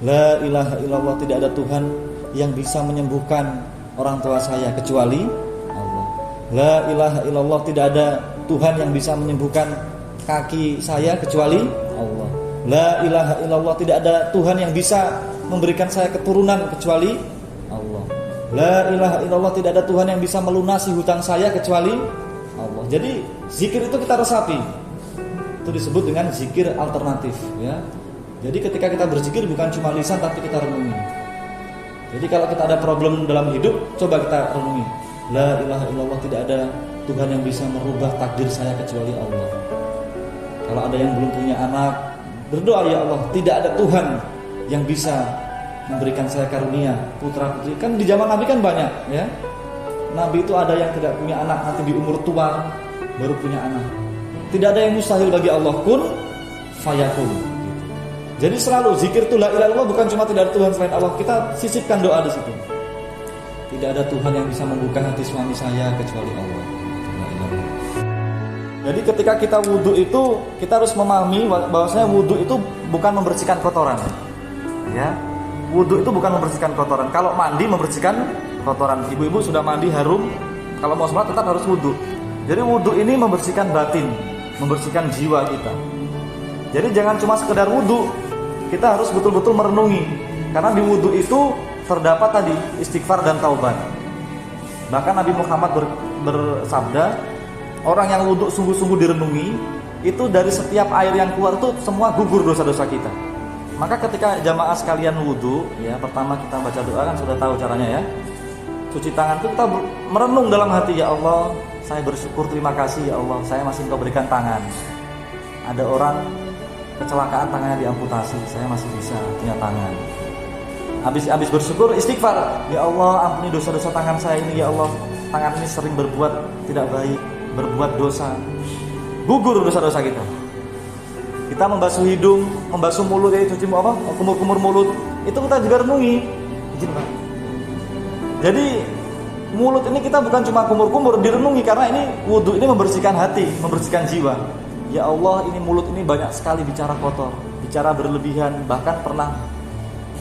La ilaha illallah, tidak ada Tuhan yang bisa menyembuhkan orang tua saya kecuali Allah. La ilaha illallah, tidak ada Tuhan yang bisa menyembuhkan kaki saya kecuali Allah. La ilaha illallah, tidak ada Tuhan yang bisa memberikan saya keturunan kecuali Allah. La ilaha illallah, tidak ada Tuhan yang bisa melunasi hutang saya kecuali Allah. Jadi zikir itu kita resapi. Itu disebut dengan zikir alternatif, ya. Jadi ketika kita berzikir bukan cuma lisan tapi kita renungi. Jadi kalau kita ada problem dalam hidup, coba kita renungi. La ilaha illallah, tidak ada Tuhan yang bisa merubah takdir saya kecuali Allah. Kalau ada yang belum punya anak, berdoa, ya Allah, tidak ada Tuhan yang bisa memberikan saya karunia putra putri. Kan di zaman Nabi kan banyak, ya. Nabi itu ada yang tidak punya anak, nanti di umur tua baru punya anak. Tidak ada yang mustahil bagi Allah, kun fayakun. Jadi selalu zikir itu la ilaha illallah, bukan cuma tidak ada Tuhan selain Allah. Kita sisipkan doa di situ. Tidak ada Tuhan yang bisa membuka hati suami saya kecuali Allah. Jadi ketika kita wudhu itu, kita harus memahami bahwasanya wudhu itu bukan membersihkan kotoran. Ya, wudhu itu bukan membersihkan kotoran. Kalau mandi membersihkan kotoran. Ibu-ibu sudah mandi harum, kalau mau sholat tetap harus wudhu. Jadi wudhu ini membersihkan batin, membersihkan jiwa kita. Jadi jangan cuma sekedar wudhu, kita harus betul-betul merenungi. Karena di wudhu itu terdapat tadi istighfar dan taubat. Bahkan Nabi Muhammad bersabda, orang yang wudhu sungguh-sungguh direnungi, itu dari setiap air yang keluar itu semua gugur dosa-dosa kita. Maka ketika jamaah sekalian wudhu, ya, pertama kita baca doa, kan sudah tahu caranya, ya. Cuci tangan itu kita merenung dalam hati, ya Allah, saya bersyukur, terima kasih ya Allah, saya masih Engkau berikan tangan. Ada orang kecelakaan, tangannya diamputasi, saya masih bisa punya tangan. Habis bersyukur, istighfar, ya Allah, ampuni dosa-dosa tangan saya ini, ya Allah, tangan ini sering berbuat tidak baik, berbuat dosa. Gugur dosa-dosa kita. Kita membasuh hidung, membasuh mulut, ya, cuci kumur-kumur mulut, itu kita juga renungi. Izin, Pak. Jadi mulut ini kita bukan cuma kumur-kumur, direnungi, karena ini wudhu ini membersihkan hati, membersihkan jiwa. Ya Allah, ini mulut ini banyak sekali bicara kotor, bicara berlebihan, bahkan pernah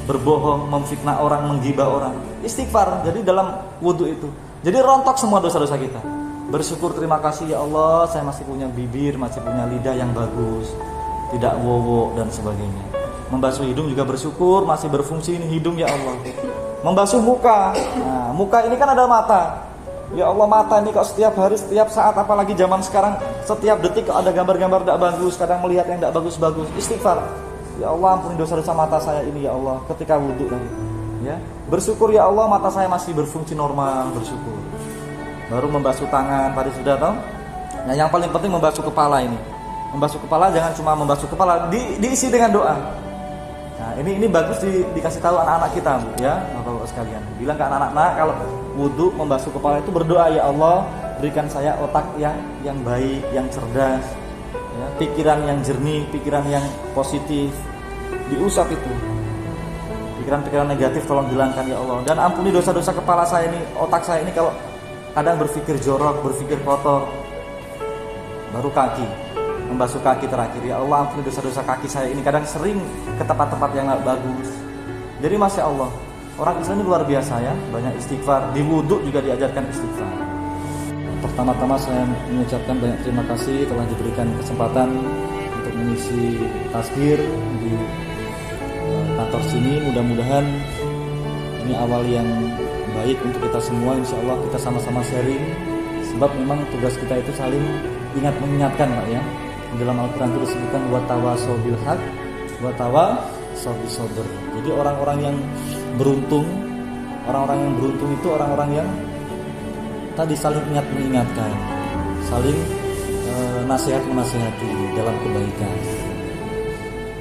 berbohong, memfitnah orang, menggibah orang. Istighfar, jadi dalam wudhu itu. Jadi rontok semua dosa-dosa kita. Bersyukur, terima kasih ya Allah, saya masih punya bibir, masih punya lidah yang bagus, tidak wowo dan sebagainya. Membasuh hidung juga bersyukur, masih berfungsi ini hidung, ya Allah. Membasuh muka, nah, muka ini kan ada mata. Ya Allah, mata ini kok setiap hari, setiap saat, apalagi zaman sekarang, setiap detik kok ada gambar-gambar tidak bagus, kadang melihat yang tidak bagus-bagus. Istighfar, ya Allah, ampuni dosa-dosa mata saya ini, ya Allah, ketika wudhu tadi. Ya, bersyukur, ya Allah, mata saya masih berfungsi normal, bersyukur. Baru membasuh tangan, tadi sudah tahu. Nah, yang paling penting membasuh kepala ini. Membasuh kepala jangan cuma membasuh kepala, diisi dengan doa. Nah, ini bagus dikasih tahu anak-anak kita, Bu, ya, Bapak-bapak sekalian. Bilang ke anak-anak, kalau wudhu membasuh kepala itu berdoa, ya Allah, berikan saya otak yang baik, yang cerdas, ya, pikiran yang jernih, pikiran yang positif. Diusap itu. Pikiran-pikiran negatif tolong hilangkan, ya Allah. Dan ampuni dosa-dosa kepala saya ini, otak saya ini kalau kadang berpikir jorok, berpikir kotor. Baru kaki. Membasuh kaki terakhir, ya Allah, ampuni dosa-dosa kaki saya ini, kadang sering ke tempat-tempat yang gak bagus. Jadi Masya Allah, orang Islam ini luar biasa, ya, banyak istighfar. Di wudhu juga diajarkan istighfar. Pertama-tama saya mengucapkan banyak terima kasih telah diberikan kesempatan untuk mengisi tasbih di kantor sini. Mudah-mudahan ini awal yang baik untuk kita semua. Insya Allah kita sama-sama sharing, sebab memang tugas kita itu saling mengingatkan, Pak, ya. Dalam Al-Quran itu disebutkan watawasau bil haq watawasau bis sabr. Jadi orang-orang yang beruntung itu orang-orang yang tadi saling mengingatkan, saling nasihat menasihati dalam kebaikan.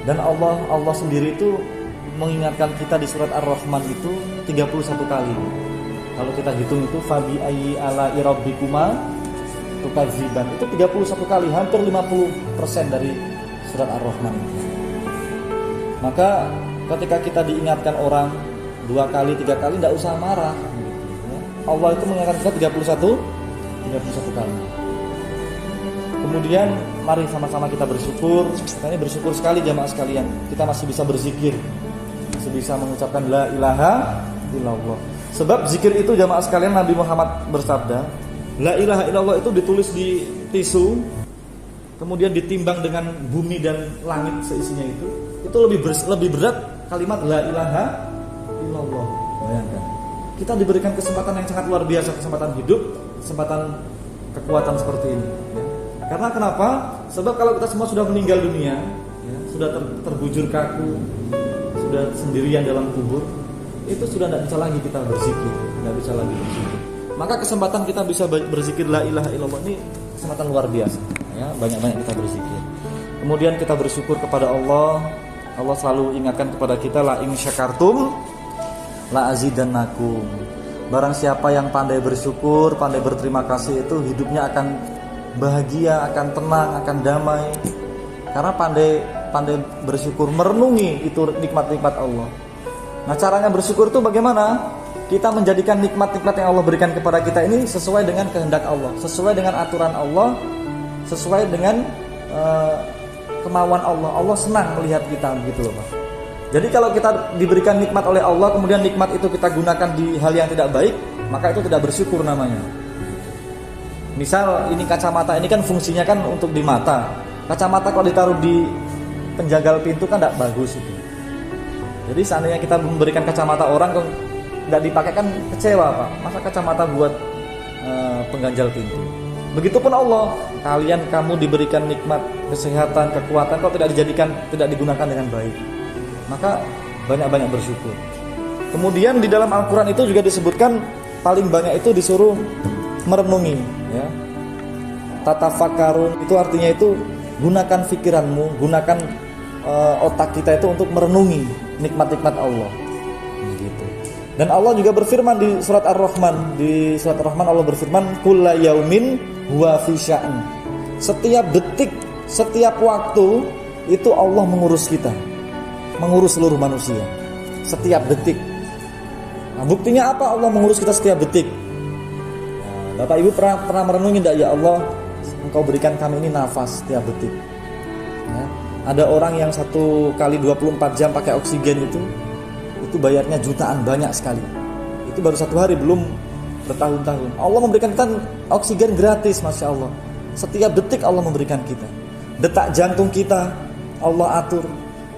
Dan Allah sendiri itu mengingatkan kita di surat Ar-Rahman itu 31 kali. Kalau kita hitung itu fabi ayyi ala rabbikuma tukadziban, itu 31 kali, hampir 50% dari surat Ar-Rahman itu. Maka ketika kita diingatkan orang 2 kali, 3 kali, tidak usah marah, gitu, ya. Allah itu mengingatkan kita 31 kali. Kemudian mari sama-sama kita bersyukur. Kita ini bersyukur sekali jamaah sekalian, kita masih bisa berzikir. sebisa mengucapkan la ilaha illallah. Sebab zikir itu jamaah sekalian, Nabi Muhammad bersabda, la ilaha illallah itu ditulis di tisu, kemudian ditimbang dengan bumi dan langit seisinya itu lebih berat kalimat la ilaha illallah. Bayangkan, kita diberikan kesempatan yang sangat luar biasa, kesempatan hidup, kesempatan kekuatan seperti ini ya. Karena kenapa? Sebab kalau kita semua sudah meninggal dunia ya, sudah terbujur kaku, sudah sendirian dalam kubur, itu sudah tidak bisa lagi kita berzikir, tidak bisa lagi berzikir. Maka kesempatan kita bisa berzikir la ilaha illallah ini kesempatan luar biasa ya, banyak-banyak kita berzikir. Kemudian kita bersyukur kepada Allah. Allah selalu ingatkan kepada kita, la in syakartum la azidannakum. Barang siapa yang pandai bersyukur, pandai berterima kasih, itu hidupnya akan bahagia, akan tenang, akan damai. Karena pandai bersyukur, merenungi itu nikmat-nikmat Allah. Nah, caranya bersyukur itu bagaimana? Kita menjadikan nikmat-nikmat yang Allah berikan kepada kita ini sesuai dengan kehendak Allah, sesuai dengan aturan Allah, sesuai dengan kemauan Allah. Allah senang melihat kita begitu loh, Pak. Jadi kalau kita diberikan nikmat oleh Allah, kemudian nikmat itu kita gunakan di hal yang tidak baik, maka itu tidak bersyukur namanya. Misal ini kacamata ini kan fungsinya kan untuk di mata. Kacamata kalau ditaruh di penjagal pintu kan tidak bagus itu. Jadi seandainya kita memberikan kacamata orang kok tidak dipakai kan kecewa, Pak. Masa kacamata buat pengganjal pintu. Begitupun Allah, kamu diberikan nikmat kesehatan, kekuatan, kok tidak digunakan dengan baik. Maka banyak-banyak bersyukur. Kemudian di dalam Al-Quran itu juga disebutkan paling banyak itu disuruh merenungi ya. Tatafakkarun itu artinya itu gunakan pikiranmu, gunakan otak kita itu untuk merenungi nikmat-nikmat Allah gitu. Dan Allah juga berfirman di surat Ar-Rahman. Di surat Ar-Rahman Allah berfirman, kulla yaumin huwa fi sya'n. Setiap detik, setiap waktu itu Allah mengurus kita, mengurus seluruh manusia setiap detik. Nah, buktinya apa Allah mengurus kita setiap detik? Nah, Bapak Ibu pernah merenungi tidak, ya Allah, Engkau berikan kami ini nafas setiap detik ya. Ada orang yang 1 kali 24 jam pakai oksigen itu bayarnya jutaan, banyak sekali. Itu baru 1 hari, belum bertahun-tahun. Allah memberikan kita oksigen gratis, Masya Allah. Setiap detik Allah memberikan kita. Detak jantung kita Allah atur.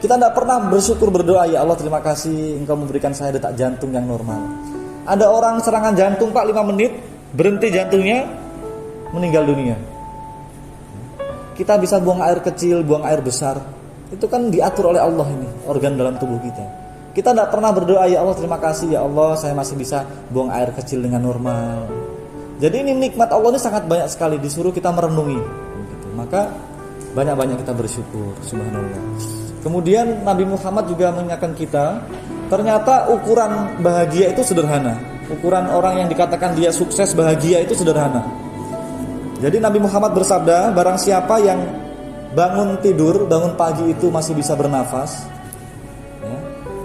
Kita tidak pernah bersyukur, berdoa, ya Allah terima kasih Engkau memberikan saya detak jantung yang normal. Ada orang serangan jantung Pak 5 menit, berhenti jantungnya, meninggal dunia. Kita bisa buang air kecil, buang air besar. Itu kan diatur oleh Allah ini, organ dalam tubuh kita. Kita tidak pernah berdoa, ya Allah terima kasih ya Allah saya masih bisa buang air kecil dengan normal. Jadi ini nikmat Allah ini sangat banyak sekali, disuruh kita merenungi gitu. Maka banyak-banyak kita bersyukur, subhanallah. Kemudian Nabi Muhammad juga mengingatkan kita, ternyata ukuran bahagia itu sederhana. Ukuran orang yang dikatakan dia sukses, bahagia itu sederhana. Jadi Nabi Muhammad bersabda, barang siapa yang bangun tidur, bangun pagi itu masih bisa bernafas ya,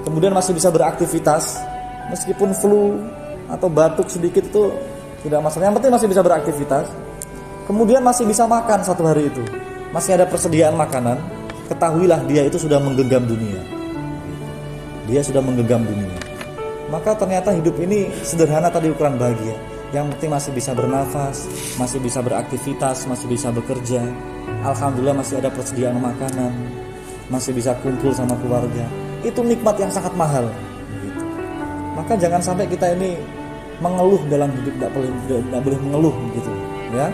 kemudian masih bisa beraktivitas, meskipun flu atau batuk sedikit itu tidak masalah, yang penting masih bisa beraktivitas, kemudian masih bisa makan 1 hari itu, masih ada persediaan makanan, ketahuilah dia itu sudah menggenggam dunia. Dia sudah menggenggam dunia. Maka ternyata hidup ini sederhana tadi ukuran bahagia. Yang penting masih bisa bernafas, masih bisa beraktivitas, masih bisa bekerja. Alhamdulillah masih ada persediaan makanan, masih bisa kumpul sama keluarga. Itu nikmat yang sangat mahal gitu. Maka jangan sampai kita ini mengeluh dalam hidup, tidak boleh mengeluh gitu ya.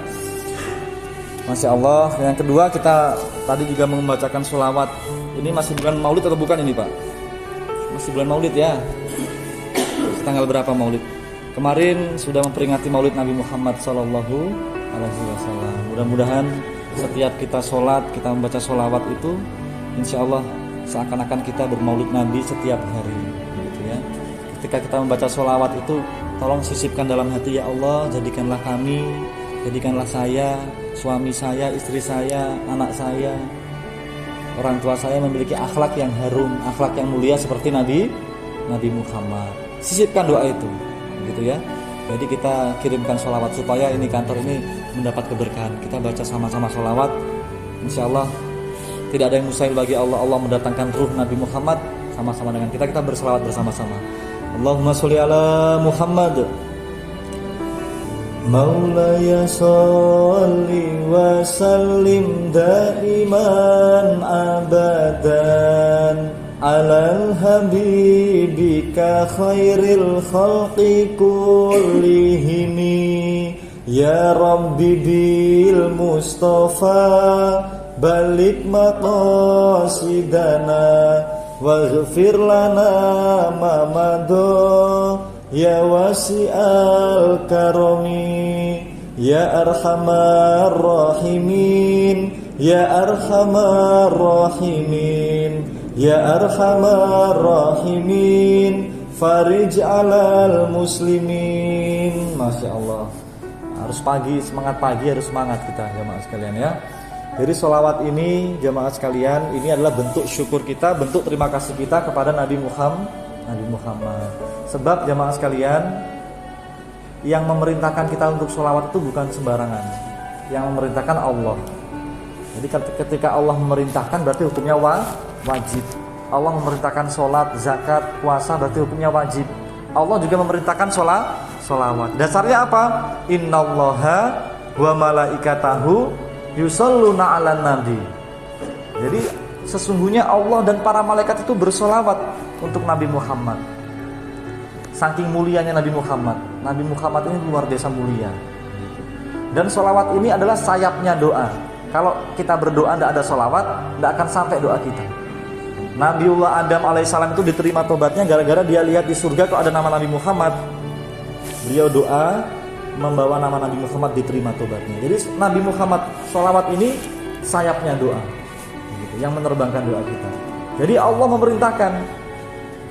Masya Allah. Yang kedua, kita tadi juga membacakan sholawat. Ini masih bulan Maulid atau bukan ini Pak? Masih bulan Maulid ya. Tanggal berapa Maulid? Kemarin sudah memperingati Maulid Nabi Muhammad Sallallahu Alaihi Wasallam. Mudah-mudahan setiap kita sholat, kita membaca sholawat itu, insya Allah seakan-akan kita bermaulid Nabi setiap hari. Gitu ya. Ketika kita membaca sholawat itu, tolong sisipkan dalam hati, ya Allah, jadikanlah kami, jadikanlah saya, suami saya, istri saya, anak saya, orang tua saya memiliki akhlak yang harum, akhlak yang mulia seperti Nabi Muhammad. Sisipkan doa itu, gitu ya. Jadi kita kirimkan sholawat supaya ini kantor ini mendapat keberkahan. Kita baca sama-sama sholawat, insya Allah tidak ada yang mustahil bagi Allah. Allah mendatangkan ruh Nabi Muhammad sama-sama dengan kita berselawat bersama-sama. Allahumma sholli ala Muhammad. Maulaya sholli wa sallim daiman abadan alal habibika khairil khalqi kullihimi ya Rabbi bil Mustafa balik maqasidana waghfir lana ma madha ya wasi'al karami ya arhamar rahimin ya arhamar rahimin ya arhamar rahimin farij alal muslimin. Masya Allah, harus semangat pagi harus semangat kita jamaah sekalian ya. Jadi sholawat ini jamaah sekalian, ini adalah bentuk syukur kita, bentuk terima kasih kita kepada Nabi Muhammad. Sebab jamaah sekalian, yang memerintahkan kita untuk sholawat itu bukan sembarangan. Yang memerintahkan Allah. Jadi ketika Allah memerintahkan berarti hukumnya wajib. Allah memerintahkan sholat, zakat, puasa berarti hukumnya wajib. Allah juga memerintahkan sholawat. Dasarnya apa? Innallaha wa malaikatahu yusholluna 'alan nabi. Jadi sesungguhnya Allah dan para malaikat itu bersolawat untuk Nabi Muhammad. Saking mulianya Nabi Muhammad. Nabi Muhammad ini luar biasa mulia. Dan sholawat ini adalah sayapnya doa. Kalau kita berdoa tidak ada sholawat, tidak akan sampai doa kita. Nabiullah Adam alaihissalam itu diterima tobatnya gara-gara dia lihat di surga kok ada nama Nabi Muhammad. Beliau doa membawa nama Nabi Muhammad, diterima tobatnya. Jadi Nabi Muhammad sholawat ini sayapnya doa, yang menerbangkan doa kita. Jadi Allah memerintahkan,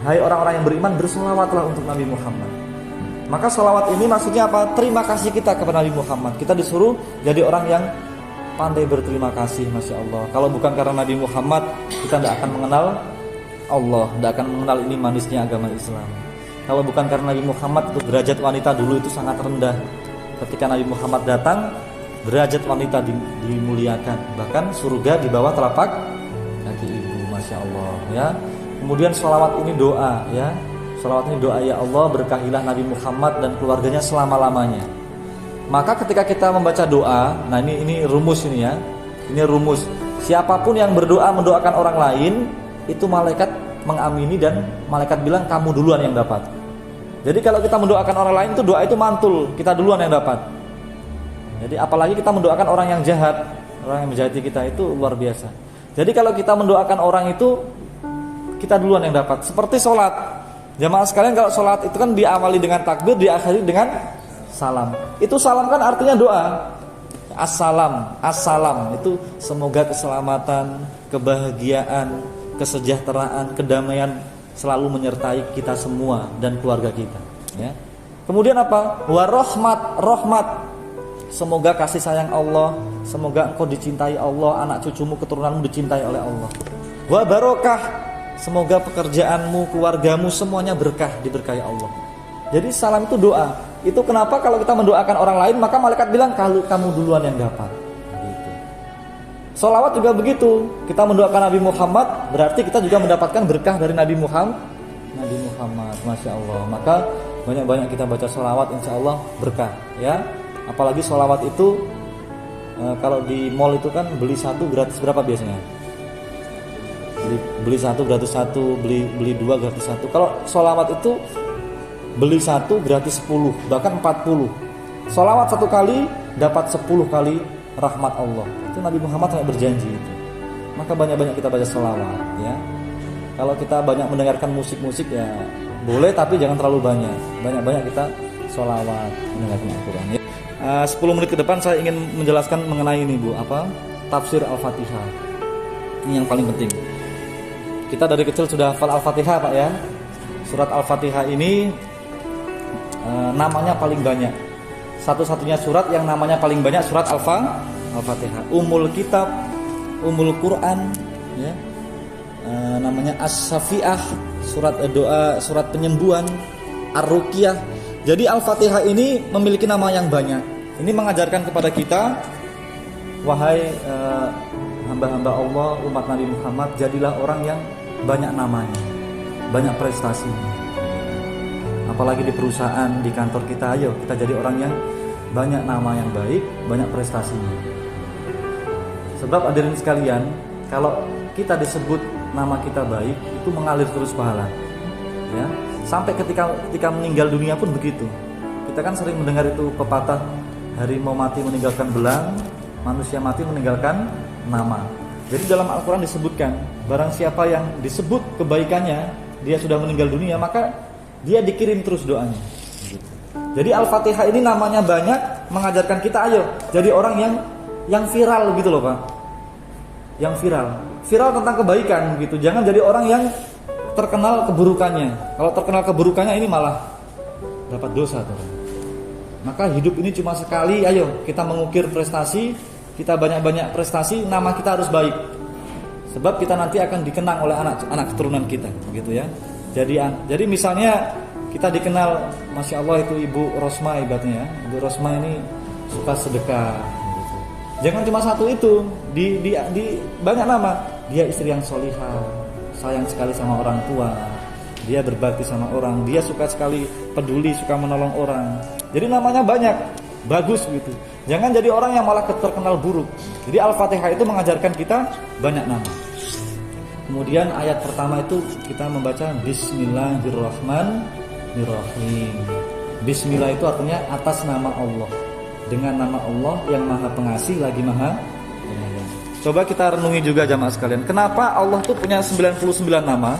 hai orang-orang yang beriman, bersolawatlah untuk Nabi Muhammad. Maka sholawat ini maksudnya apa? Terima kasih kita kepada Nabi Muhammad. Kita disuruh jadi orang yang pandai berterima kasih. Masya Allah. Kalau bukan karena Nabi Muhammad, kita tidak akan mengenal Allah, tidak akan mengenal ini manisnya agama Islam. Kalau bukan karena Nabi Muhammad, itu derajat wanita dulu itu sangat rendah. Ketika Nabi Muhammad datang, derajat wanita dimuliakan. Bahkan surga di bawah telapak kaki ibu. Masya Allah ya. Kemudian sholawat ini doa ya. Sholawat ini doa, ya Allah berkahilah Nabi Muhammad dan keluarganya selama-lamanya. Maka ketika kita membaca doa, nah ini rumus ini ya. Ini rumus. Siapapun yang berdoa mendoakan orang lain, itu malaikat mengamini dan malaikat bilang kamu duluan yang dapat. Jadi kalau kita mendoakan orang lain itu doa itu mantul, kita duluan yang dapat. Jadi apalagi kita mendoakan orang yang jahat, orang yang menjahati kita, itu luar biasa. Jadi kalau kita mendoakan orang itu, kita duluan yang dapat. Seperti sholat. Jamaah sekalian, kalau sholat itu kan diawali dengan takbir, diakhiri dengan salam. Itu salam kan artinya doa. Assalam itu semoga keselamatan, kebahagiaan, kesejahteraan, kedamaian selalu menyertai kita semua dan keluarga kita ya. Kemudian apa? Rahmat. Semoga kasih sayang Allah, semoga engkau dicintai Allah, anak cucumu, keturunanmu dicintai oleh Allah. Wa barokah, semoga pekerjaanmu, keluargamu semuanya berkah, diberkahi Allah. Jadi salam itu doa. Itu kenapa kalau kita mendoakan orang lain, maka malaikat bilang kalau kamu duluan yang dapat. Gitu. Sholawat juga begitu. Kita mendoakan Nabi Muhammad, berarti kita juga mendapatkan berkah dari Nabi Muhammad. Masya Allah. Maka banyak-banyak kita baca sholawat, insya Allah berkah ya. Apalagi sholawat itu kalau di mall itu kan beli satu gratis berapa biasanya? Beli satu gratis satu, beli dua gratis satu. Kalau sholawat itu beli satu gratis 10, bahkan 40. Sholawat satu kali dapat 10 kali rahmat Allah. Itu Nabi Muhammad sampai berjanji itu. Maka banyak-banyak kita baca sholawat ya. Kalau kita banyak mendengarkan musik-musik ya boleh, tapi jangan terlalu banyak. Banyak-banyak kita sholawat, mendengarkan Al-Quran ya. 10 menit ke depan saya ingin menjelaskan mengenai ini Bu, tafsir Al-Fatihah. Ini yang paling penting. Kita dari kecil sudah hafal Al-Fatihah Pak ya. Surat Al-Fatihah ini namanya paling banyak. Satu-satunya surat yang namanya paling banyak surat Al-Fatihah. Ummul Kitab, Ummul Quran ya. Namanya As-Safi'ah, surat doa, surat penyembuhan, Ar-Ruqyah. Jadi Al-Fatihah ini memiliki nama yang banyak. Ini mengajarkan kepada kita, wahai hamba-hamba Allah, umat Nabi Muhammad, jadilah orang yang banyak namanya. banyak prestasi. Apalagi di perusahaan, di kantor kita, ayo kita jadi orang yang banyak nama yang baik, banyak prestasinya. Sebab hadirin sekalian, kalau kita disebut nama kita baik, itu mengalir terus pahala. Ya, sampai ketika meninggal dunia pun begitu. Kita kan sering mendengar itu pepatah, harimau mati meninggalkan belang, manusia mati meninggalkan nama. Jadi dalam Al-Quran disebutkan, barang siapa yang disebut kebaikannya, dia sudah meninggal dunia, maka dia dikirim terus doanya. Jadi Al-Fatihah ini namanya banyak, mengajarkan kita ayo jadi orang yang viral gitu loh Pak. Yang viral tentang kebaikan gitu. Jangan jadi orang yang terkenal keburukannya. Kalau terkenal keburukannya ini malah dapat dosa tuh. Maka hidup ini cuma sekali, ayo kita mengukir prestasi, kita banyak-banyak prestasi, nama kita harus baik. Sebab kita nanti akan dikenang oleh anak keturunan kita, gitu ya. Jadi misalnya kita dikenal, Masya Allah itu Ibu Rosma ibaratnya ya. Ibu Rosma ini suka sedekah. Gitu. Jangan cuma satu itu, di banyak nama. Dia istri yang solihah, sayang sekali sama orang tua, dia berbakti sama orang, dia suka sekali peduli, suka menolong orang. Jadi namanya banyak, bagus gitu. Jangan jadi orang yang malah terkenal buruk. Jadi Al-Fatihah itu mengajarkan kita banyak nama. Kemudian ayat pertama itu kita membaca Bismillahirrahmanirrahim. Bismillah itu artinya atas nama Allah. Dengan nama Allah yang Maha Pengasih lagi Maha Penyayang. Coba kita renungi juga jamaah sekalian. Kenapa Allah tuh punya 99 nama?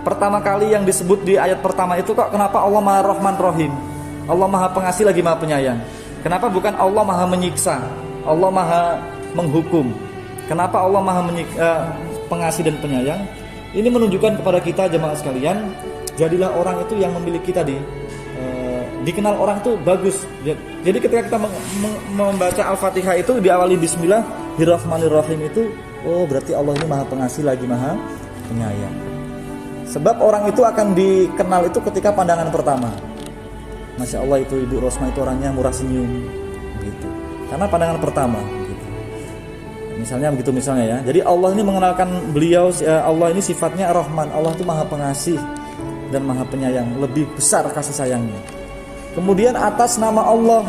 Pertama kali yang disebut di ayat pertama itu kok kenapa Allah Maha Rahman Rahim? Allah Maha Pengasih lagi Maha Penyayang. Kenapa bukan Allah Maha Menyiksa? Allah Maha Menghukum. Kenapa Allah Maha Pengasih dan Penyayang? Ini menunjukkan kepada kita jemaah sekalian, jadilah orang itu yang memiliki tadi dikenal orang itu bagus. Jadi ketika kita membaca Al-Fatihah itu diawali Bismillahirrahmanirrahim itu, oh berarti Allah ini Maha Pengasih lagi Maha Penyayang. Sebab orang itu akan dikenal itu ketika pandangan pertama. Masya Allah itu Ibu Rosma itu orangnya murah senyum gitu. Karena pandangan pertama gitu. Misalnya begitu ya. Jadi Allah ini mengenalkan beliau, Allah ini sifatnya Rahman. Allah itu Maha Pengasih dan Maha Penyayang, lebih besar kasih sayangnya. Kemudian atas nama Allah,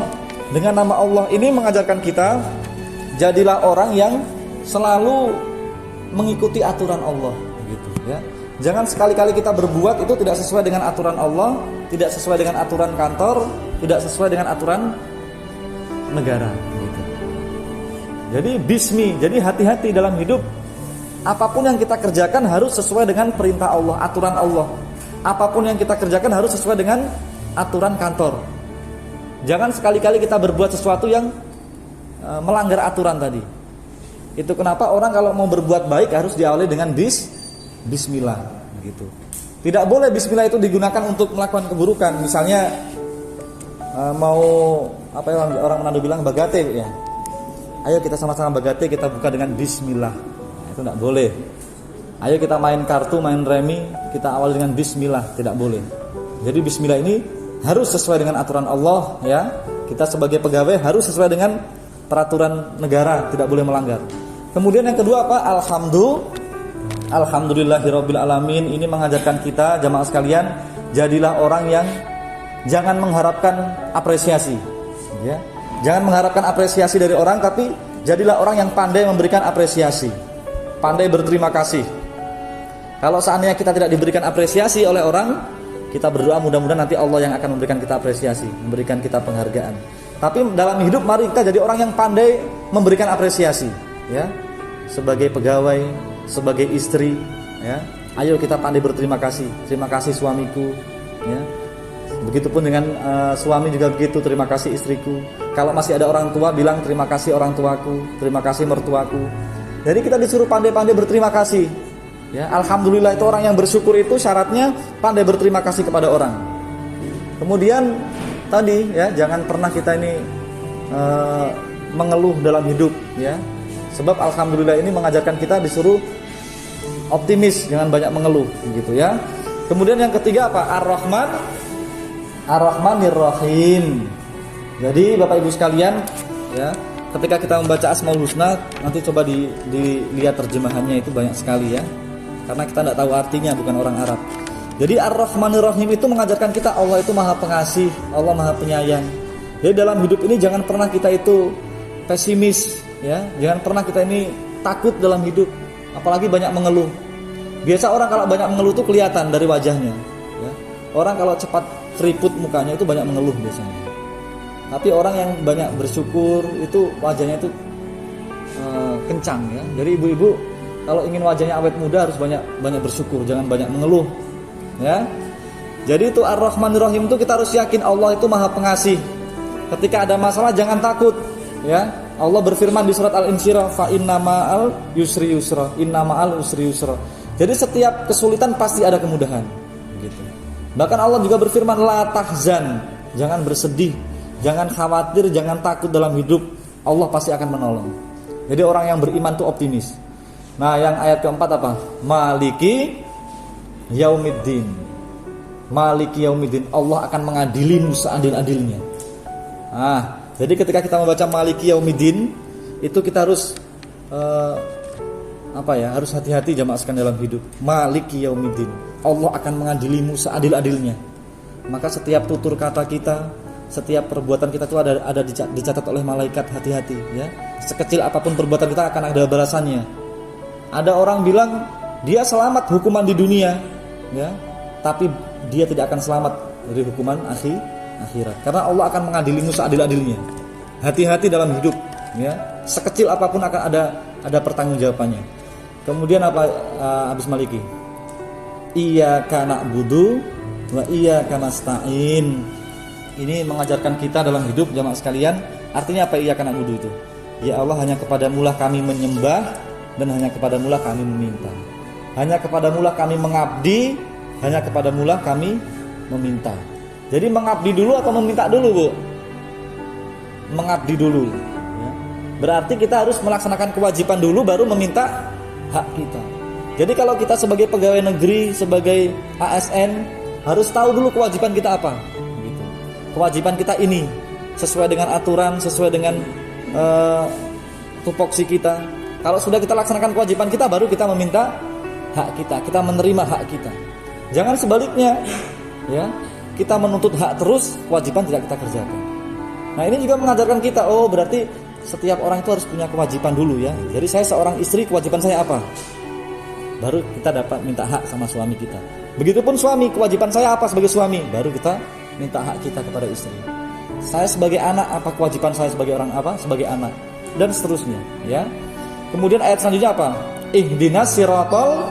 dengan nama Allah ini mengajarkan kita, jadilah orang yang selalu mengikuti aturan Allah gitu ya. Jangan sekali-kali kita berbuat itu tidak sesuai dengan aturan Allah, tidak sesuai dengan aturan kantor, tidak sesuai dengan aturan negara gitu. Jadi bismi, jadi hati-hati dalam hidup. Apapun yang kita kerjakan harus sesuai dengan perintah Allah, aturan Allah. Apapun yang kita kerjakan harus sesuai dengan aturan kantor. Jangan sekali-kali kita berbuat sesuatu yang melanggar aturan tadi. Itu kenapa orang kalau mau berbuat baik harus diawali dengan Bismillah gitu. Tidak boleh Bismillah itu digunakan untuk melakukan keburukan. Misalnya mau apa ya orang Manado bilang bagate ya. Ayo kita sama-sama bagate, kita buka dengan Bismillah. Itu tidak boleh. Ayo kita main kartu, main remi, kita awali dengan Bismillah, tidak boleh. Jadi Bismillah ini harus sesuai dengan aturan Allah ya. Kita sebagai pegawai harus sesuai dengan peraturan negara, tidak boleh melanggar. Kemudian yang kedua apa? Alhamdulillahirabbil alamin. Ini mengajarkan kita jamaah sekalian, jadilah orang yang jangan mengharapkan apresiasi ya. Jangan mengharapkan apresiasi dari orang, tapi jadilah orang yang pandai memberikan apresiasi, pandai berterima kasih. Kalau seandainya kita tidak diberikan apresiasi oleh orang, kita berdoa mudah-mudahan nanti Allah yang akan memberikan kita apresiasi, memberikan kita penghargaan. Tapi dalam hidup mari kita jadi orang yang pandai memberikan apresiasi ya. Sebagai pegawai, sebagai istri ya, ayo kita pandai berterima kasih. Terima kasih suamiku ya. Begitupun dengan suami juga begitu, terima kasih istriku. Kalau masih ada orang tua bilang terima kasih orang tuaku, terima kasih mertuaku. Jadi kita disuruh pandai-pandai berterima kasih ya. Alhamdulillah itu orang yang bersyukur itu syaratnya pandai berterima kasih kepada orang. Kemudian tadi ya, jangan pernah kita ini mengeluh dalam hidup ya. Sebab alhamdulillah ini mengajarkan kita disuruh optimis, jangan banyak mengeluh gitu ya. Kemudian yang ketiga apa? Ar-Rahmanir-Rahim. Jadi Bapak Ibu sekalian ya, ketika kita membaca Asmaul Husna, nanti coba dilihat terjemahannya, itu banyak sekali ya. Karena kita tidak tahu artinya, bukan orang Arab. Jadi Ar-Rahmanir Rahim itu mengajarkan kita Allah itu Maha Pengasih, Allah Maha Penyayang. Jadi dalam hidup ini jangan pernah kita itu pesimis, ya. Jangan pernah kita ini takut dalam hidup, apalagi banyak mengeluh. Biasa orang kalau banyak mengeluh itu kelihatan dari wajahnya, ya. Orang kalau cepat keriput mukanya itu banyak mengeluh biasanya. Tapi orang yang banyak bersyukur itu wajahnya itu kencang, ya. Jadi ibu-ibu kalau ingin wajahnya awet muda harus banyak bersyukur, jangan banyak mengeluh, ya. Jadi itu Ar-Rahmanir Rahim itu kita harus yakin Allah itu Maha Pengasih. Ketika ada masalah jangan takut, ya. Allah berfirman di surat Al-Insyirah, fa inna ma'al yusri yusra, inna ma'al yusri yusra. Jadi setiap kesulitan pasti ada kemudahan, gitu. Bahkan Allah juga berfirman, la tahzan, jangan bersedih, jangan khawatir, jangan takut dalam hidup, Allah pasti akan menolong. Jadi orang yang beriman itu optimis. Nah, yang ayat keempat apa? Maliki yaumiddin. Maliki yaumiddin, Allah akan mengadilimu seadil-adilnya. Nah, jadi ketika kita membaca Maliki Yaumiddin itu kita harus harus hati-hati jamaah sekalian dalam hidup. Maliki Yaumiddin, Allah akan mengadilimu seadil-adilnya. Maka setiap tutur kata kita, setiap perbuatan kita itu ada dicatat oleh malaikat, hati-hati, ya. Sekecil apapun perbuatan kita akan ada balasannya. Ada orang bilang dia selamat hukuman di dunia, ya, tapi dia tidak akan selamat dari hukuman akhirat. Karena Allah akan mengadilimu seadil-adilnya. Hati-hati dalam hidup, ya. Sekecil apapun akan ada pertanggungjawabannya. Kemudian apa habis Maliki? Iyyaka na'budu wa iyyaka nasta'in. Ini mengajarkan kita dalam hidup jamaah sekalian. Artinya apa iyyaka na'budu itu? Ya Allah, hanya kepadamu-lah kami menyembah dan hanya kepadamu-lah kami meminta. Hanya kepadamu-lah kami mengabdi, hanya kepadamu-lah kami meminta. Jadi mengabdi dulu atau meminta dulu, Bu? Mengabdi dulu, ya. Berarti kita harus melaksanakan kewajiban dulu baru meminta hak kita. Jadi kalau kita sebagai pegawai negeri, sebagai ASN harus tahu dulu kewajiban kita apa, gitu. Kewajiban kita ini sesuai dengan aturan, sesuai dengan tupoksi kita. Kalau sudah kita laksanakan kewajiban kita, baru kita meminta hak kita menerima hak kita. Jangan sebaliknya, ya. Kita menuntut hak terus, kewajiban tidak kita kerjakan. Nah, ini juga mengajarkan kita, oh berarti setiap orang itu harus punya kewajiban dulu, ya. Jadi saya seorang istri, kewajiban saya apa? Baru kita dapat minta hak sama suami kita. Begitupun suami, kewajiban saya apa sebagai suami? Baru kita minta hak kita kepada istri. Saya sebagai anak, apa kewajiban saya sebagai orang apa? Sebagai anak. Dan seterusnya, ya. Kemudian ayat selanjutnya apa? Ihdinas siratal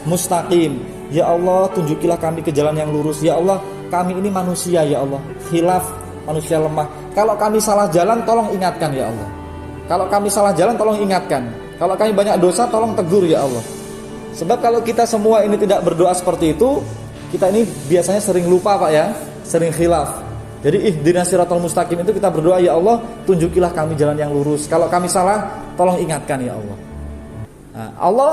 mustaqim. Ya Allah, tunjukilah kami ke jalan yang lurus. Ya Allah, kami ini manusia, ya Allah, khilaf, manusia lemah. Kalau kami salah jalan, tolong ingatkan, ya Allah. Kalau kami salah jalan, tolong ingatkan. Kalau kami banyak dosa, tolong tegur, ya Allah. Sebab kalau kita semua ini tidak berdoa seperti itu, kita ini biasanya sering lupa, Pak, ya, sering khilaf. Jadi ihdinas siratal mustaqim itu kita berdoa, ya Allah, tunjukilah kami jalan yang lurus. Kalau kami salah, tolong ingatkan, ya Allah. Nah,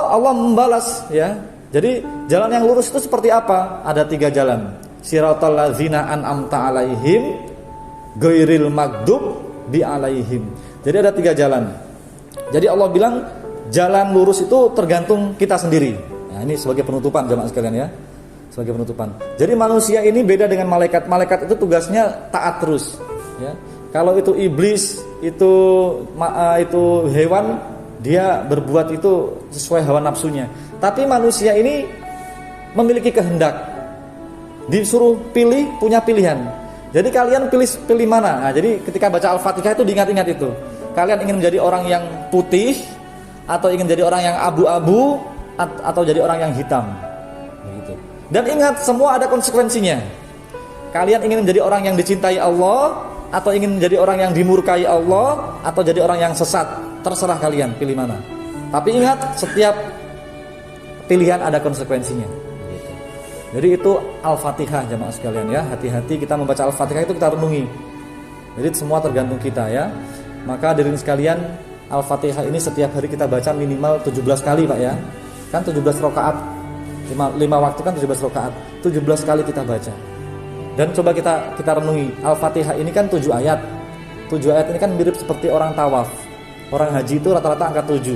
Allah membalas, ya. Jadi jalan yang lurus itu seperti apa? Ada 3 jalan. Siratal ladzina an'amta alaihim ghairil maghdub bi alaihim. Jadi ada 3 jalan. Jadi Allah bilang jalan lurus itu tergantung kita sendiri. Nah, ini sebagai penutupan jemaah sekalian, ya. Sebagai penutupan. Jadi manusia ini beda dengan malaikat. Malaikat itu tugasnya taat terus, ya. Kalau itu iblis, itu hewan, dia berbuat itu sesuai hawa nafsunya. Tapi manusia ini memiliki kehendak. Disuruh pilih, punya pilihan. Jadi kalian pilih mana? Nah, jadi ketika baca Al-Fatihah itu diingat-ingat itu. Kalian ingin menjadi orang yang putih, atau ingin jadi orang yang abu-abu, atau jadi orang yang hitam. Begitu. Dan ingat, semua ada konsekuensinya. Kalian ingin menjadi orang yang dicintai Allah, atau ingin menjadi orang yang dimurkai Allah, atau jadi orang yang sesat. Terserah kalian pilih mana. Tapi ingat, setiap pilihan ada konsekuensinya. Jadi itu Al-Fatihah jemaah sekalian, ya. Hati-hati kita membaca Al-Fatihah itu kita renungi. Jadi semua tergantung kita, ya. Maka hadirin sekalian, Al-Fatihah ini setiap hari kita baca minimal 17 kali, Pak, ya. Kan 17 rakaat. 5 waktu kan 17 rakaat. 17 kali kita baca. Dan coba kita renungi, Al-Fatihah ini kan 7 ayat. 7 ayat ini kan mirip seperti orang tawaf. Orang haji itu rata-rata angka 7.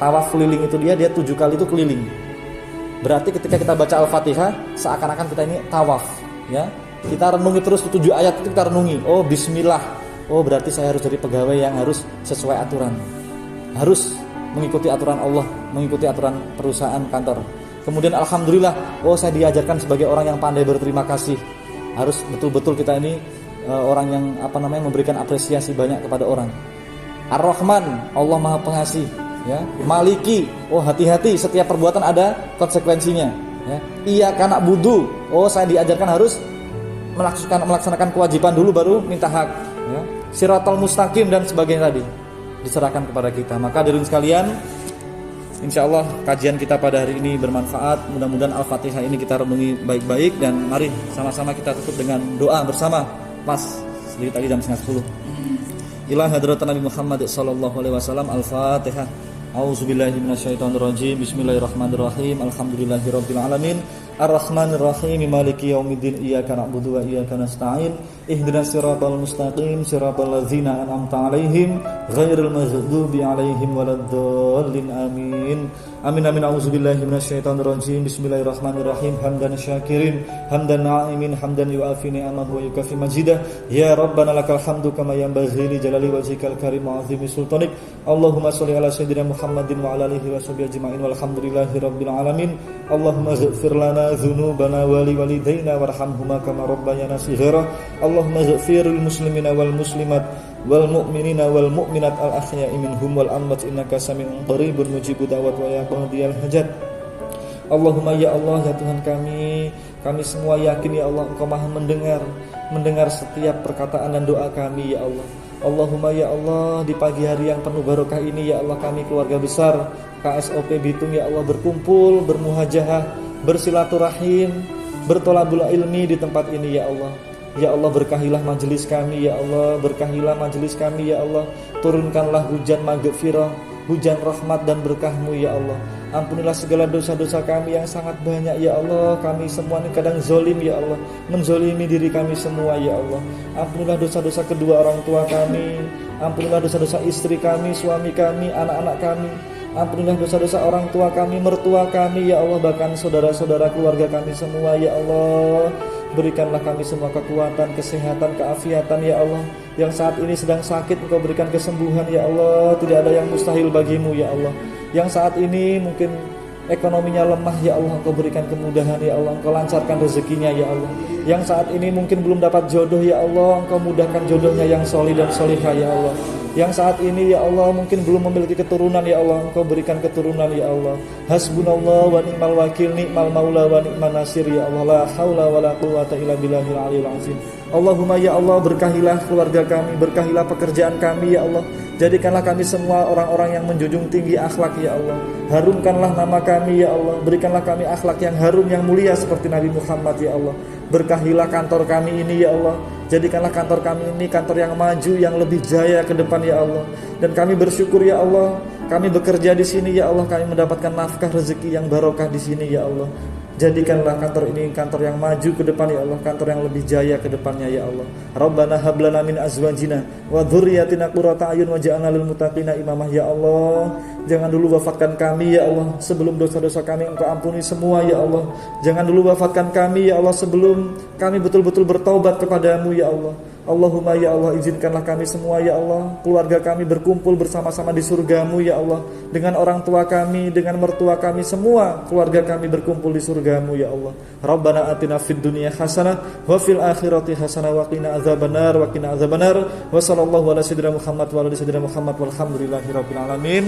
Tawaf keliling itu dia 7 kali itu keliling. Berarti ketika kita baca Al-Fatihah seakan-akan kita ini tawaf, ya. Kita renungi terus 7 ayat itu, kita renungi. Oh, bismillah. Oh, berarti saya harus jadi pegawai yang harus sesuai aturan. Harus mengikuti aturan Allah, mengikuti aturan perusahaan kantor. Kemudian alhamdulillah, oh saya diajarkan sebagai orang yang pandai berterima kasih. Harus betul-betul kita ini orang yang memberikan apresiasi banyak kepada orang. Ar-Rahman, Allah Maha Pengasih, ya. Maliki, oh hati-hati, setiap perbuatan ada konsekuensinya, ya. Iyyaka na'budu, oh saya diajarkan harus melaksanakan kewajiban dulu baru minta hak, ya. Siratal mustaqim dan sebagainya tadi diserahkan kepada kita. Maka hadirin sekalian, insyaallah kajian kita pada hari ini bermanfaat. Mudah-mudahan Al-Fatihah ini kita renungi baik-baik, dan mari sama-sama kita tutup dengan doa bersama. Pas sedikit lagi jam 9:30. Ila hadratan Nabi Muhammad sallallahu alaihi wasallam. Al-Fatihah. A'udzubillahi minasyaitonirrajim. Bismillahirrahmanirrahim. Alhamdulillahirabbil alamin. Ar-Rahmanir-Rahim. Maliki yaumiddin. Iyyaka na'budu wa iyyaka nasta'in. Ihdinas siratal mustaqim. Siratal ladzina an'amta 'alaihim ghairil maghdubi 'alaihim waladdallin. Amin. Amin amin. A'udzubillahi minasyaitonirrajim. Bismillahirrahmanirrahim. Hamdan syakirin, hamdan na'imin, hamdan yu'afi ni'amahu wa yukafi majidah. Ya Rabbana lakal hamdu kama yanbaghi li jalali wajhikal karim wa 'azimi sultanik. Allahumma shalli ala sayyidina Muhammadin wa ala alihi wa sahbihi ajma'in walhamdulillahi rabbil alamin. Allahumma ighfir lana dzunubana wa liwalidayna warhamhuma kama rabbayana shighara. Allahumma ighfiril muslimina wal muslimat wal mu'minina wal mu'minat al ahya'i minhum wal amwat innaka sami'un qaribun mujibud da'wat wa ya qadiyal hajat. Allahumma ya Allah, ya Tuhan kami semua yakin ya Allah Engkau Maha mendengar setiap perkataan dan doa kami ya Allah. Allahumma ya Allah, di pagi hari yang penuh barokah ini ya Allah, kami keluarga besar KSOP Bitung ya Allah berkumpul, bermuhajahah, bersilaturahim, bertolabul ilmi di tempat ini ya Allah. Ya Allah, berkahilah majelis kami ya Allah, berkahilah majelis kami ya Allah. Turunkanlah hujan maghfirah, hujan rahmat dan berkah-Mu ya Allah. Ampunilah segala dosa-dosa kami yang sangat banyak ya Allah. Kami semua ini kadang zolim ya Allah, menzolimi diri kami semua ya Allah. Ampunilah dosa-dosa kedua orang tua kami, ampunilah dosa-dosa istri kami, suami kami, anak-anak kami. Ampunilah dosa-dosa orang tua kami, mertua kami ya Allah, bahkan saudara-saudara keluarga kami semua ya Allah. Berikanlah kami semua kekuatan, kesehatan, keafiatan ya Allah. Yang saat ini sedang sakit Engkau berikan kesembuhan ya Allah. Tidak ada yang mustahil bagimu ya Allah. Yang saat ini mungkin ekonominya lemah ya Allah, Engkau berikan kemudahan ya Allah. Engkau lancarkan rezekinya ya Allah. Yang saat ini mungkin belum dapat jodoh ya Allah, Engkau mudahkan jodohnya yang solih dan solihah ya Allah. Yang saat ini ya Allah mungkin belum memiliki keturunan ya Allah, Engkau berikan keturunan ya Allah. Hasbunallah wa ni'mal wakil, ni'mal maula wa ni'man nasir ya Allah. La haula wa la quwwata illa billahil aliyil azim. Allahumma ya Allah, berkahilah keluarga kami, berkahilah pekerjaan kami ya Allah. Jadikanlah kami semua orang-orang yang menjunjung tinggi akhlak ya Allah. Harumkanlah nama kami ya Allah. Berikanlah kami akhlak yang harum, yang mulia seperti Nabi Muhammad ya Allah. Berkahilah kantor kami ini ya Allah. Jadikanlah kantor kami ini kantor yang maju, yang lebih jaya ke depan ya Allah. Dan kami bersyukur ya Allah, kami bekerja di sini ya Allah, kami mendapatkan nafkah rezeki yang barokah di sini ya Allah. Jadikanlah kantor ini kantor yang maju ke depan ya Allah, kantor yang lebih jaya ke depannya ya Allah. Rabbana hab lana min azwajina wa dzurriyyatina qurrata a'yun waj'alna lil muttaqina imamah ya Allah. Jangan dulu wafatkan kami ya Allah, sebelum dosa-dosa kami Engkau ampuni semua ya Allah. Jangan dulu wafatkan kami ya Allah, sebelum kami betul-betul bertaubat kepadamu ya Allah. Allahumma ya Allah, izinkanlah kami semua ya Allah, keluarga kami berkumpul bersama-sama di surgamu ya Allah. Dengan orang tua kami, dengan mertua kami, semua keluarga kami berkumpul di surgamu ya Allah. Rabbana atina fid dunya hasanah wa fil akhirati hasanah wa qina adzabannar wa qina adzabannar. Wa sallallahu ala sayyidina Muhammad wa ala sayyidina Muhammad walhamdulillahi rabbil alamin.